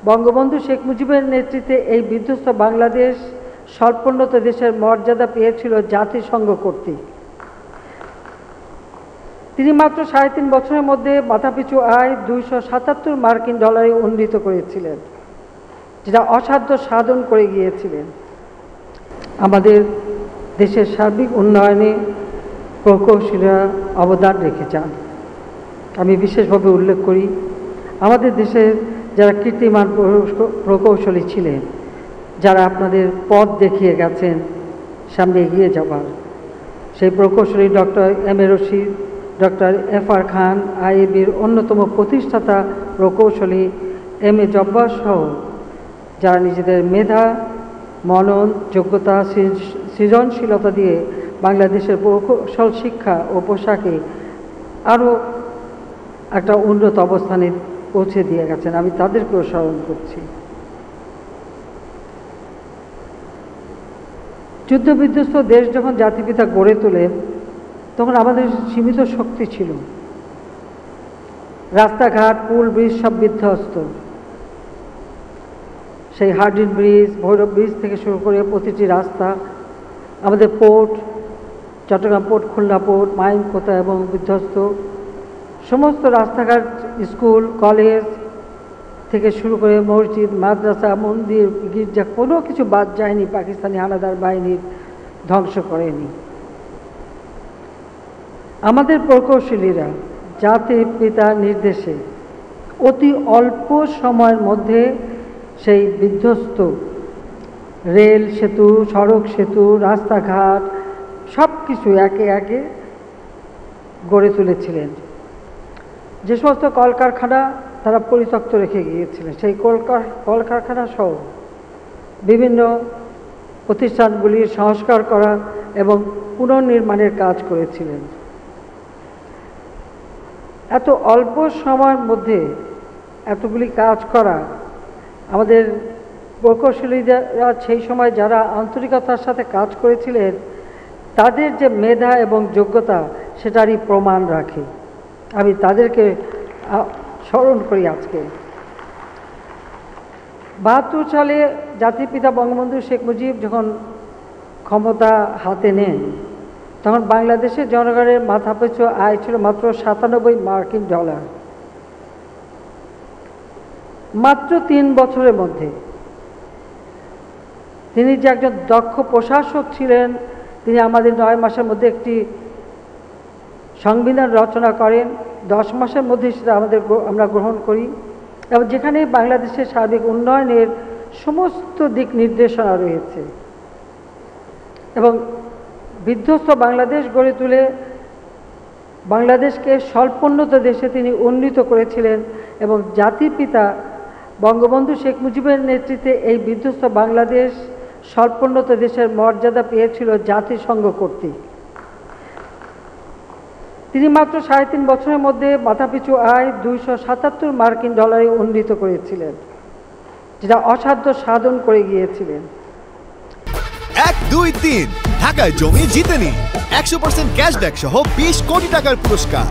বঙ্গবন্ধু শেখ মুজিবের নেতৃত্বে এই বিধ্বস্ত বাংলাদেশ স্বল্পোন্নত দেশের মর্যাদা পেয়েছিল জাতিসংঘ কর্তৃক। তিনি মাত্র ৩.৫ বছরের মধ্যে মাথাপিছু আয় $২৭৭ মার্কিন উন্নীত করেছিলেন, যেটা অসাধ্য সাধন করে গিয়েছিলেন। আমাদের দেশের সার্বিক উন্নয়নে প্রকৌশলীরা অবদান রেখে যান। আমি বিশেষভাবে উল্লেখ করি আমাদের দেশের যারা কীর্তিমান প্রকৌশলী ছিলেন, যারা আপনাদের পথ দেখিয়ে গেছেন সামনে এগিয়ে যাবার, সেই প্রকৌশলী doctor M A Rashid, doctor এফ.আর. খান, আইএবির অন্যতম প্রতিষ্ঠাতা প্রকৌশলী এম এ জব্বার সহ যারা নিজেদের মেধা, মনন, যোগ্যতা, সৃজনশীলতা দিয়ে বাংলাদেশের প্রকৌশল শিক্ষা ও পোশাকে আরও একটা উন্নত অবস্থানে পৌঁছে দিয়ে গেছেন। আমি তাদেরকেও স্মরণ করছি। যুদ্ধবিধ্বস্ত দেশ যখন জাতিপিতা গড়ে তোলেন তখন আমাদের সীমিত শক্তি ছিল। রাস্তাঘাট, পুল, ব্রিজ সব বিধ্বস্ত। সেই হার্ডিন ব্রিজ, ভৈরব ব্রিজ থেকে শুরু করে প্রতিটি রাস্তা, আমাদের port, Chattogram port, Khulna port, মাইনকোতা এবং বিধ্বস্ত। সমস্ত রাস্তাঘাট, স্কুল, কলেজ থেকে শুরু করে মসজিদ, মাদ্রাসা, মন্দির, গির্জা কোনো কিছু বাদ যায়নি পাকিস্তানি হানাদার বাহিনীর ধ্বংস করেনি। আমাদের প্রকৌশলীরা জাতির পিতার নির্দেশে অতি অল্প সময়ের মধ্যে সেই বিধ্বস্ত রেল সেতু, সড়ক সেতু, রাস্তাঘাট সব কিছু একে একে গড়ে তুলেছিলেন। যে সমস্ত কলকারখানা তারা পরিত্যক্ত রেখে গিয়েছিলেন, সেই কলকারখানা সহ বিভিন্ন প্রতিষ্ঠানগুলির সংস্কার করা এবং পুনর্নির্মাণের কাজ করেছিলেন। এত অল্প সময়ের মধ্যে এতগুলি কাজ করা, আমাদের প্রকৌশলীরা সেই সময় যারা আন্তরিকতার সাথে কাজ করেছিলেন তাদের যে মেধা এবং যোগ্যতা সেটারই প্রমাণ রাখে। আমি তাদেরকে স্মরণ করি আজকে। ৭২ সালে জাতির পিতা বঙ্গবন্ধু শেখ মুজিব যখন ক্ষমতা হাতে নেন তখন বাংলাদেশের জনগণের মাথাপিছু আয় ছিল মাত্র $৯৭ মার্কিন। মাত্র ৩ বছরের মধ্যে তিনি যে একজন দক্ষ প্রশাসক ছিলেন, তিনি আমাদের ৯ মাসের মধ্যে একটি সংবিধান রচনা করেন। 10 মাসের মধ্যে সেটা আমরা গ্রহণ করি এবং যেখানে বাংলাদেশের সার্বিক উন্নয়নের সমস্ত দিক নির্দেশনা রয়েছে এবং বিধ্বস্ত বাংলাদেশ গড়ে তুলে বাংলাদেশকে স্বল্পোন্নত দেশে তিনি উন্নীত করেছিলেন এবং জাতির পিতা বঙ্গবন্ধু শেখ মুজিবের নেতৃত্বে এই বিধ্বস্ত বাংলাদেশ স্বল্পোন্নত দেশের মর্যাদা পেয়েছিল জাতিসংঘ কর্তৃক। তিনি মাত্র ৩.৫ বছরের মধ্যে মাথাপিছু আয় $২৭৭ মার্কিন উন্নীত করেছিলেন, যেটা অসাধ্য সাধন করে গিয়েছিলেন। ১, ২, ৩ ঢাকায় জমি জিতে নিন 100% ক্যাশব্যাক সহ 20 কোটি টাকার পুরস্কার।